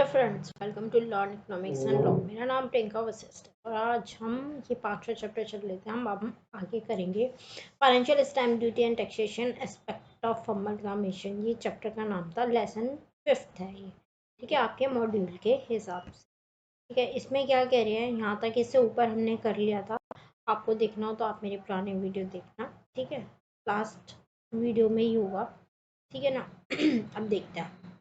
Friends, welcome to learn economics and law. मेरा नाम प्रियंका वशिष्ठ है और आज हम ये 5वां चैप्टर चल लेते हैं। हम अब आगे करेंगे financial stamp duty and taxation aspect of amalgamation. ये चैप्टर का नाम था, लेसन 5th है ये, ठीक है, आपके मॉड्यूल के हिसाब से। ठीक है, इसमें क्या कह रहे हैं, यहाँ तक इससे ऊपर हमने कर लिया था। आपको देखना हो तो आप मेरे पुराने वीडियो देखना, ठीक है, लास्ट वीडियो में ही होगा, ठीक है ना। अब देखते हैं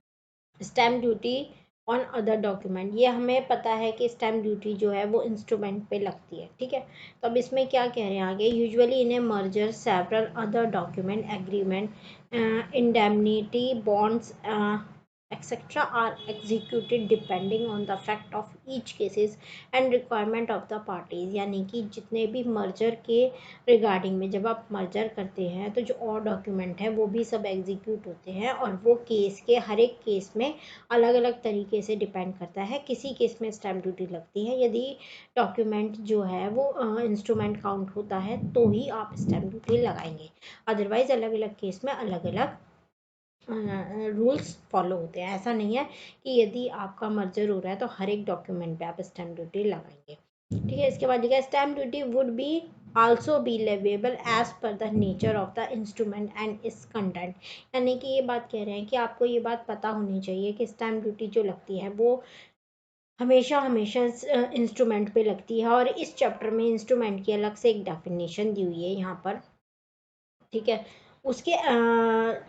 stamp duty on other document. ये हमें पता है कि स्टैम्प ड्यूटी जो है वो इंस्ट्रूमेंट पे लगती है, ठीक है। तो अब इसमें क्या कह रहे हैं आगे, usually in A merger several other document agreement indemnity bonds etc are executed depending on the fact of each cases and requirement of the parties। यानी कि जितने भी मर्जर के रिगार्डिंग में, जब आप मर्जर करते हैं तो जो और डॉक्यूमेंट है वो भी सब एग्जीक्यूट होते हैं और वो केस के हर एक केस में अलग अलग तरीके से डिपेंड करता है। किसी केस में स्टैम्प ड्यूटी लगती है, यदि डॉक्यूमेंट जो है वो इंस्ट्रूमेंट काउंट होता है तो ही आप स्टैम्प ड्यूटी लगाएंगे, अदरवाइज अलग अलग केस में अलग अलग रूल्स फॉलो होते हैं। ऐसा नहीं है कि यदि आपका मर्जर हो रहा है तो हर एक डॉक्यूमेंट पे आप स्टैम्प ड्यूटी लगाएंगे, ठीक है। इसके बाद लिखा है stamp duty would be also be leviable as per the nature of the instrument and its content. यानी कि ये बात कह रहे हैं कि आपको ये बात पता होनी चाहिए कि स्टैम्प ड्यूटी जो लगती है वो हमेशा हमेशा इंस्ट्रूमेंट पे लगती है। और इस चैप्टर में इंस्ट्रूमेंट की अलग से एक डेफिनेशन दी हुई है यहाँ पर, ठीक है। उसके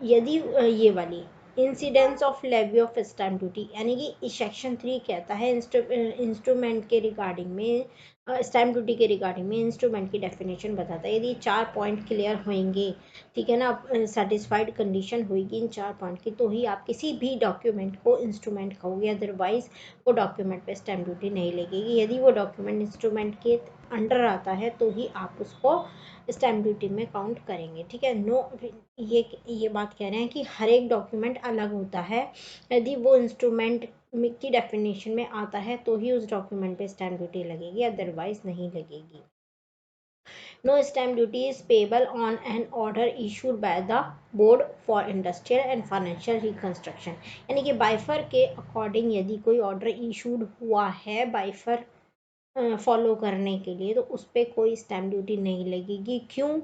यदि ये वाली incidence of levy of stamp duty, यानी कि सेक्शन 3 कहता है इंस्ट्रूमेंट के रिगार्डिंग में, स्टैम्प ड्यूटी के रिगार्डिंग में इंस्ट्रूमेंट की डेफिनेशन बताता है। यदि 4 पॉइंट क्लियर होंगे, ठीक है ना, सेटिस्फाइड कंडीशन होगी इन 4 पॉइंट की, तो ही आप किसी भी डॉक्यूमेंट को इंस्ट्रूमेंट कहोगे, अदरवाइज वो डॉक्यूमेंट पे स्टैम्प ड्यूटी नहीं लगेगी। यदि वो डॉक्यूमेंट इंस्ट्रूमेंट के अंडर आता है तो ही आप उसको स्टैम्प ड्यूटी में काउंट करेंगे, ठीक है। ये बात कह रहे हैं कि हर एक डॉक्यूमेंट अलग होता है, यदि वो इंस्ट्रूमेंट की डेफिनेशन में आता है तो ही उस डॉक्यूमेंट पे स्टैम्प ड्यूटी लगेगी, अदरवाइज नहीं लगेगी। No stamp duty is payable on an order issued by the board for industrial and financial reconstruction. यानी कि बाइफर के अकॉर्डिंग यदि कोई ऑर्डर इशूड हुआ है बाइफर फॉलो करने के लिए, तो उस पर कोई स्टैम्प ड्यूटी नहीं लगेगी। क्यों?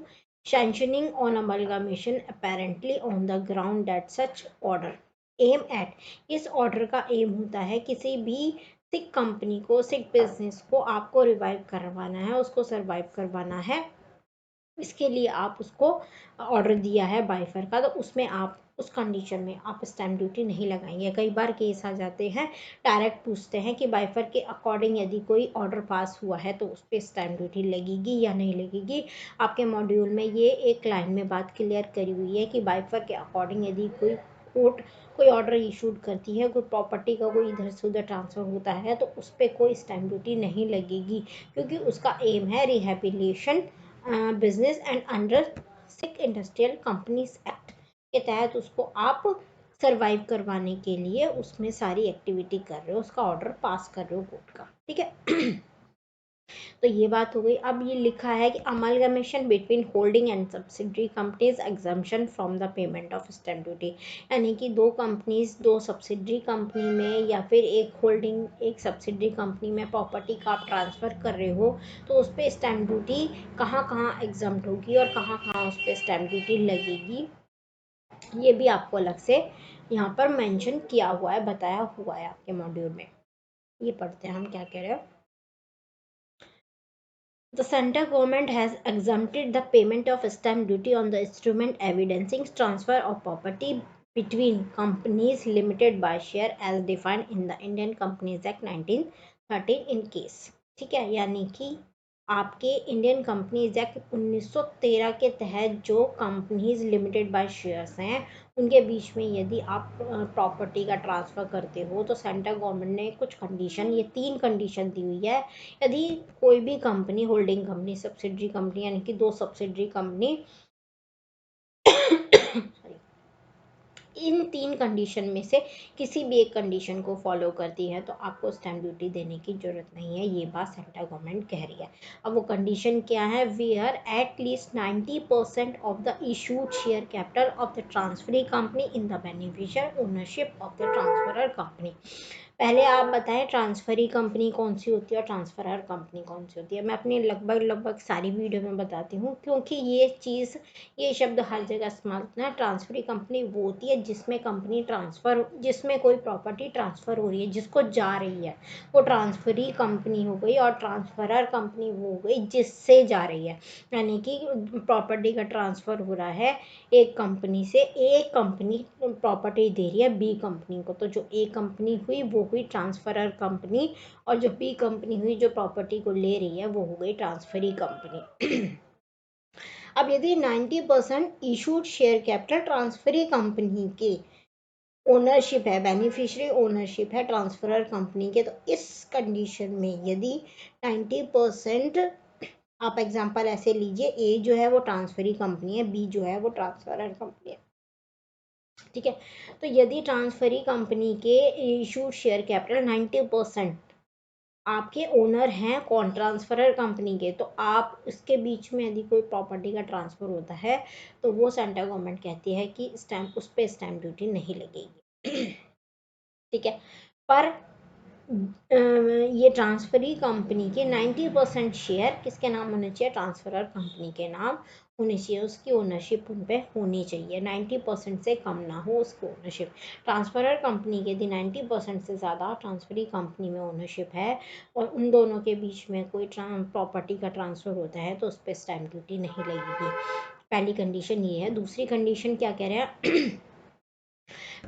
Sanctioning on amalgamation apparently on the ground that such order aim at, इस ऑर्डर का एम होता है किसी भी सिक कंपनी को, सिक बिजनेस को आपको रिवाइव करवाना है, उसको सर्वाइव करवाना है। इसके लिए आप उसको ऑर्डर दिया है बाइफर का, तो उसमें आप उस कंडीशन में आप स्टैम्प ड्यूटी नहीं लगाएंगे। कई बार केस आ जाते हैं, डायरेक्ट पूछते हैं कि बाइफर के अकॉर्डिंग यदि कोई ऑर्डर पास हुआ है तो उस पर स्टैम्प ड्यूटी लगेगी या नहीं लगेगी। आपके मॉड्यूल में ये एक लाइन में बात क्लियर करी हुई है कि बाइफर के अकॉर्डिंग यदि कोई कोर्ट कोई ऑर्डर इशूड करती है, कोई प्रॉपर्टी का कोई इधर से उधर ट्रांसफ़र होता है, तो उस पर कोई स्टैम्प ड्यूटी नहीं लगेगी, क्योंकि उसका एम है rehabilitation business and under sick industrial companies act के तहत उसको आप सरवाइव करवाने के लिए उसमें सारी एक्टिविटी कर रहे हो, उसका ऑर्डर पास कर रहे हो कोर्ट का, ठीक है। तो ये बात हो गई। अब ये लिखा है कि amalgamation between holding and subsidiary companies exemption from the payment of stamp duty. यानी कि दो कंपनीज, दो सब्सिडरी कंपनी में या फिर एक होल्डिंग एक सब्सिडरी कंपनी में प्रॉपर्टी का आप ट्रांसफ़र कर रहे हो, तो उस पर स्टैम्प ड्यूटी कहाँ कहाँ एग्जम्प्ट होगी और कहाँ कहाँ उस पर स्टैम्प ड्यूटी लगेगी, ये भी आपको अलग से यहाँ पर मेंशन किया हुआ है, बताया हुआ है आपके मॉड्यूल में। ये पढ़ते हैं हम क्या कह रहे हैं। The central government has exempted the payment of stamp duty on the instrument evidencing transfer of property between companies limited by share as defined in the Indian Companies Act 1913 in case, ठीक है। यानी कि आपके Indian companies act 1913 के तहत जो companies limited by shares हैं उनके बीच में यदि आप प्रॉपर्टी का ट्रांसफ़र करते हो, तो सेंट्रल गवर्नमेंट ने कुछ कंडीशन, ये 3 कंडीशन दी हुई है। यदि कोई भी company, holding company, subsidiary company, यानी कि 2 सब्सिडरी कंपनी इन 3 कंडीशन में से किसी भी एक कंडीशन को फॉलो करती है तो आपको स्टैम्प ड्यूटी देने की जरूरत नहीं है। ये बात सेंट्रल गवर्नमेंट कह रही है। अब वो कंडीशन क्या है? Where at least 90% of the issued share capital of the transferee company in the beneficial ownership of the transferor company. पहले आप बताएं ट्रांसफरी कंपनी कौन सी होती है और ट्रांसफरर कंपनी कौन सी होती है। मैं अपनी लगभग सारी वीडियो में बताती हूँ, क्योंकि ये शब्द हर जगह इस्तेमाल होता है। ट्रांसफरी कंपनी वो होती है जिसमें कोई प्रॉपर्टी ट्रांसफ़र हो रही है, जिसको जा रही है, वो ट्रांसफरी कंपनी हो गई। और ट्रांसफरर कंपनी वो हो गई जिससे जा रही है, यानी कि प्रॉपर्टी का ट्रांसफ़र हो रहा है एक कंपनी से। एक कंपनी प्रॉपर्टी दे रही है बी कंपनी को, तो जो ए कंपनी हुई वो हुई ट्रांसफरर कंपनी, और जो बी कंपनी हुई जो प्रॉपर्टी को ले रही है वो हो गई ट्रांसफरी कंपनी। अब यदि 90% issued share capital transferee company के ओनरशिप है, बेनिफिशियरी ओनरशिप है ट्रांसफरर कंपनी के, तो इस कंडीशन में यदि 90%, आप एग्जांपल ऐसे लीजिए, ए जो है वो ट्रांसफरी कंपनी है, बी जो है वो ट्रांसफरर कंपनी है, ठीक है। तो यदि ट्रांसफरी कंपनी के इशूड शेयर कैपिटल 90% आपके ओनर हैं कौन, ट्रांसफरर कंपनी के, तो आप इसके बीच में यदि कोई प्रॉपर्टी का ट्रांसफ़र होता है तो वो सेंट्रल गवर्नमेंट कहती है कि स्टैम्प, उस पर स्टैम्प ड्यूटी नहीं लगेगी। ठीक है। पर ये ट्रांसफरी कंपनी के 90% शेयर किसके नाम होने चाहिए, ट्रांसफरर कंपनी के नाम होनी चाहिए। उसकी ओनरशिप उन पे होनी चाहिए, 90% से कम ना हो उसकी ओनरशिप। ट्रांसफरर कंपनी के यदि 90% से ज़्यादा ट्रांसफरी कंपनी में ओनरशिप है और उन दोनों के बीच में कोई प्रॉपर्टी का ट्रांसफ़र होता है तो उस पर स्टैम्प ड्यूटी नहीं लगेगी। पहली कंडीशन ये है। दूसरी कंडीशन क्या कह रहे हैं,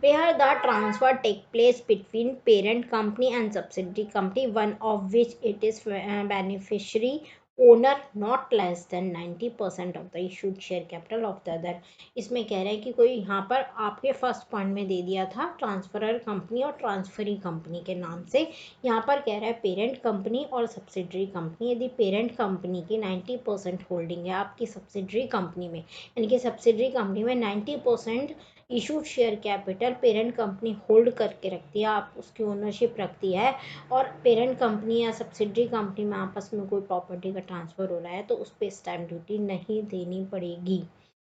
where the transfer take place between parent company and subsidiary company, one of which it is beneficiary owner not less than 90% of the issued share capital of the other। इसमें कह रहे हैं कि कोई यहाँ पर आपके फर्स्ट पॉइंट में दे दिया था ट्रांसफरर कंपनी और ट्रांसफरी कंपनी के नाम से, यहाँ पर कह रहा है पेरेंट कंपनी और सब्सिडरी कंपनी। यदि पेरेंट कंपनी की 90% होल्डिंग है आपकी सब्सिडरी कंपनी में, यानी कि सब्सिडरी कंपनी में 90% issued share capital parent company hold करके रखती है, आप उसकी ओनरशिप रखती है, और पेरेंट कंपनी या सब्सिडरी कंपनी में आपस में कोई प्रॉपर्टी का ट्रांसफ़र हो रहा है तो उस पर स्टैम्प ड्यूटी नहीं देनी पड़ेगी।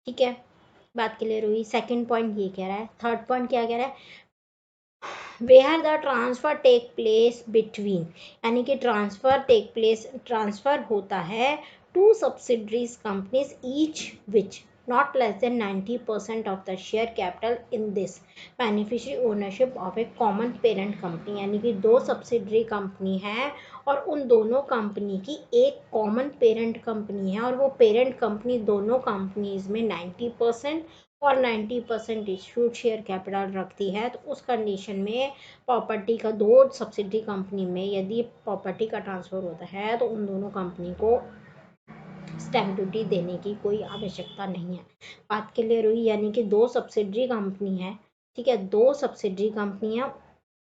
ठीक है, बात क्लियर हुई। सेकंड पॉइंट ये कह रहा है। थर्ड पॉइंट क्या कह रहा है, where the transfer take place between, यानी कि ट्रांसफ़र होता है to subsidiaries companies each which not less than 90% of the share capital in this beneficiary ownership of a common parent company, यानी कि दो सब्सिडरी कंपनी है और उन दोनों कंपनी की एक कॉमन पेरेंट कंपनी है, और वो पेरेंट कंपनी दोनों कंपनीज में 90% और 90% इशूड शेयर कैपिटल रखती है। तो उस कंडीशन में प्रॉपर्टी का, दो सब्सिडरी कंपनी में यदि प्रॉपर्टी का ट्रांसफ़र होता है तो उन दोनों कंपनी को स्टैम्प ड्यूटी देने की कोई आवश्यकता नहीं है। बात क्लियर हुई, यानी कि दो सब्सिडरी कंपनी है, ठीक है, दो सब्सिडरी कंपनी है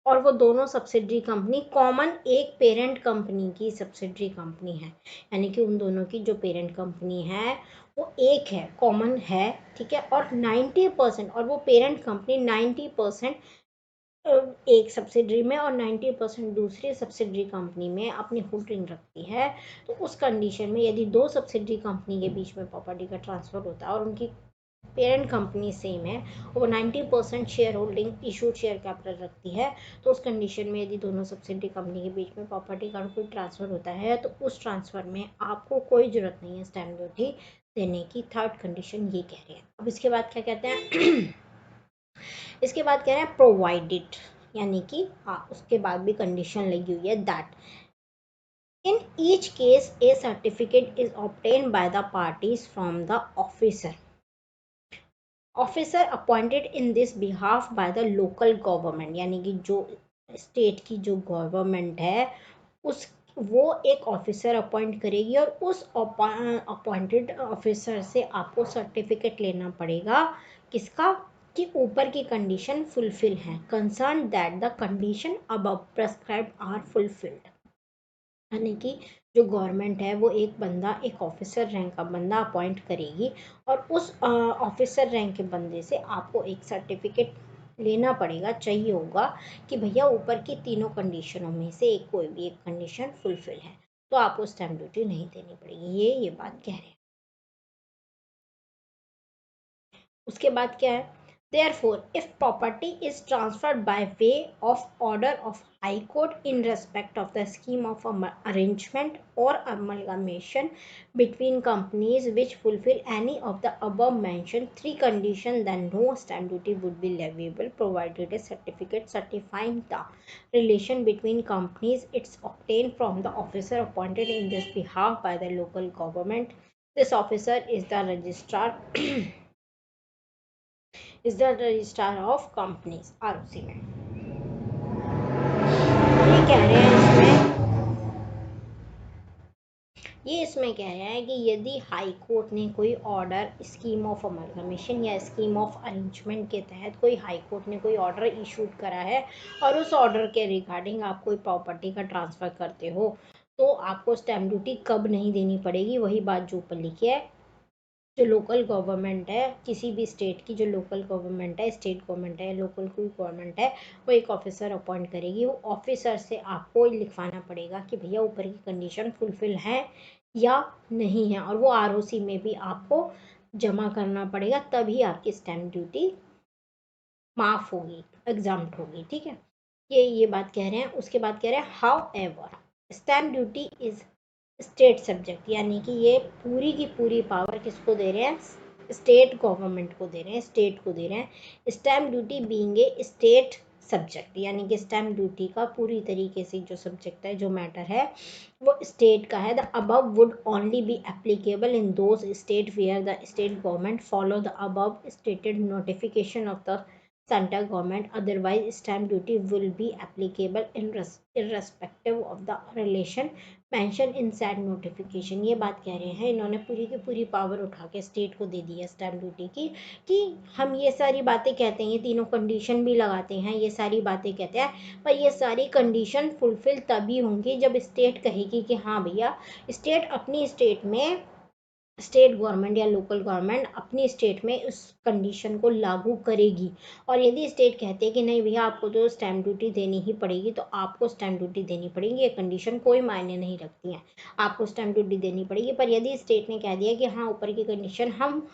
और वो दोनों सब्सिडरी कंपनी कॉमन एक पेरेंट कंपनी की सब्सिडरी कंपनी है, यानी कि उन दोनों की जो पेरेंट कंपनी है वो एक है, कॉमन है, ठीक है। और 90% और वो पेरेंट कंपनी 90% एक सब्सिडरी में और 90% दूसरी सब्सिडरी कंपनी में अपनी होल्डिंग रखती है। तो उस कंडीशन में यदि दो सब्सिडरी कंपनी के बीच में प्रॉपर्टी का ट्रांसफ़र होता है और उनकी पेरेंट कंपनी सेम है, वो 90% share holding issued share capital रखती है, तो उस कंडीशन में यदि दोनों सब्सिडरी कंपनी के बीच में प्रॉपर्टी का कोई ट्रांसफ़र होता है तो उस ट्रांसफ़र में आपको कोई ज़रूरत नहीं है स्टैम्प ड्यूटी देने की। थर्ड कंडीशन ये कह रहे हैं। अब इसके बाद क्या कहते हैं, इसके बाद कह रहे हैं प्रोवाइडेड, यानी कि हाँ उसके बाद भी कंडीशन लगी हुई है, that in each case A certificate is obtain by the parties from the officer appointed in this behalf by the local government, यानी कि जो स्टेट की जो गवर्नमेंट है उस वो एक ऑफिसर अपॉइंट करेगी और उस अपॉइंटेड ऑफिसर से आपको सर्टिफिकेट लेना पड़ेगा, किसका, कि ऊपर की कंडीशन फुलफिल है, concern that the condition above prescribed are fulfilled, यानी कि जो गवर्नमेंट है वो एक बंदा, एक ऑफिसर रैंक का बंदा अपॉइंट करेगी और उस ऑफिसर रैंक के बंदे से आपको एक सर्टिफिकेट लेना पड़ेगा, चाहिए होगा कि भैया ऊपर की तीनों कंडीशनों में से एक कोई भी एक कंडीशन फुलफिल है, तो आपको स्टैम्प ड्यूटी नहीं देनी पड़ेगी। ये बात कह रहे हैं। उसके बाद क्या है, Therefore, if property is transferred by way of order of High Court in respect of the scheme of arrangement or amalgamation between companies which fulfill any of the above mentioned three conditions, then no stamp duty would be leviable, provided a certificate certifying the relation between companies is obtained from the officer appointed in this behalf by the local government. This officer is the registrar of companies ROC में। ये कह रहे हैं इसमें कह रहे हैं कि यदि हाई कोर्ट ने कोई ऑर्डर स्कीम ऑफ अमलगमेशन या स्कीम ऑफ अरेंजमेंट के तहत कोई हाई कोर्ट ने कोई ऑर्डर इशूड करा है और उस ऑर्डर के रिगार्डिंग आप कोई प्रॉपर्टी का ट्रांसफ़र करते हो तो आपको स्टैम्प ड्यूटी कब नहीं देनी पड़ेगी, वही बात जो ऊपर लिखी है। जो लोकल गवर्नमेंट है किसी भी स्टेट की, जो लोकल गवर्नमेंट है, स्टेट गवर्नमेंट है, लोकल कोई गवर्नमेंट है, वो एक ऑफिसर अपॉइंट करेगी। वो ऑफिसर से आपको लिखवाना पड़ेगा कि भैया ऊपर की कंडीशन फुलफिल है या नहीं है, और वो आरओसी में भी आपको जमा करना पड़ेगा, तभी आपकी स्टैम्प ड्यूटी माफ़ होगी, एग्जाम्प्ट होगी। ठीक है, ये बात कह रहे हैं। उसके बाद कह रहे हैं how ever stamp duty is state subject, यानी कि ये पूरी की पूरी पावर किसको दे रहे हैं, स्टेट गवर्नमेंट को दे रहे हैं, स्टेट को दे रहे हैं। Stamp duty being a state subject, यानी कि स्टैम्प ड्यूटी का पूरी तरीके से जो सब्जेक्ट है, जो मैटर है, वो स्टेट का है। The above would only be applicable in those state where the state government follow the above stated notification of the central government, otherwise stamp duty will be applicable irrespective of the relation mention in said notification. ये बात कह रहे हैं, इन्होंने पूरी की पूरी power उठा के स्टेट को दे दी है स्टैम्प ड्यूटी की, कि हम ये सारी बातें कहते हैं, ये तीनों कंडीशन भी लगाते हैं, ये सारी बातें कहते हैं, पर ये सारी कंडीशन फुलफिल तभी होंगी जब स्टेट कहेगी कि हाँ भैया, स्टेट अपनी स्टेट में, स्टेट गवर्नमेंट या लोकल गवर्नमेंट अपनी स्टेट में उस कंडीशन को लागू करेगी। और यदि स्टेट कहते हैं कि नहीं भैया आपको तो स्टैम्प ड्यूटी देनी ही पड़ेगी, तो आपको स्टैम्प ड्यूटी देनी पड़ेगी, ये कंडीशन कोई मायने नहीं रखती हैं, आपको स्टैम्प ड्यूटी देनी पड़ेगी। पर यदि स्टेट ने कह दिया कि हाँ ऊपर की कंडीशन हम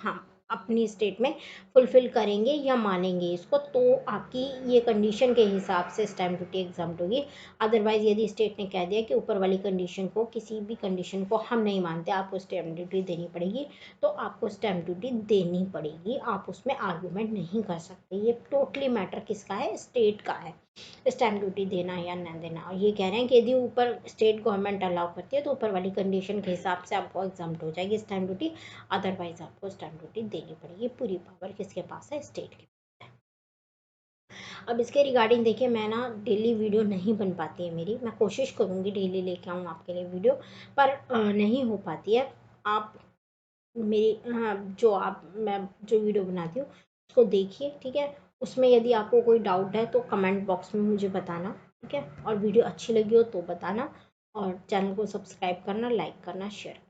अपनी स्टेट में फुलफिल करेंगे या मानेंगे इसको, तो आपकी ये कंडीशन के हिसाब से स्टैम्प ड्यूटी एग्जाम्प्ट होगी। अदरवाइज यदि स्टेट ने कह दिया कि ऊपर वाली कंडीशन को, किसी भी कंडीशन को हम नहीं मानते, आपको स्टैम्प ड्यूटी देनी पड़ेगी, तो आपको स्टैम्प ड्यूटी देनी पड़ेगी, आप उसमें आर्गूमेंट नहीं कर सकते। ये टोटली मैटर किसका है, स्टेट का है, स्टैम्प ड्यूटी देना या न देना। और ये कह रहे हैं कि यदि ऊपर स्टेट गवर्नमेंट अलाउ करती है तो ऊपर वाली कंडीशन के हिसाब से आपको एग्जाम्प्ट हो जाएगी स्टैम्प ड्यूटी, अदरवाइज आपको स्टैम्प ड्यूटी देनी पड़ेगी। पूरी पावर किसके पास है, स्टेट के। अब इसके रिगार्डिंग देखिए, मैं ना डेली वीडियो नहीं बन पाती है मेरी, मैं कोशिश करूँगी डेली लेके आऊँ आपके लिए वीडियो, पर नहीं हो पाती है। आप मेरी मैं जो वीडियो बनाती हूँ उसको देखिए, ठीक है। उसमें यदि आपको कोई डाउट है तो कमेंट बॉक्स में मुझे बताना, ठीक है। और वीडियो अच्छी लगी हो तो बताना, और चैनल को सब्सक्राइब करना, लाइक करना, शेयर करना।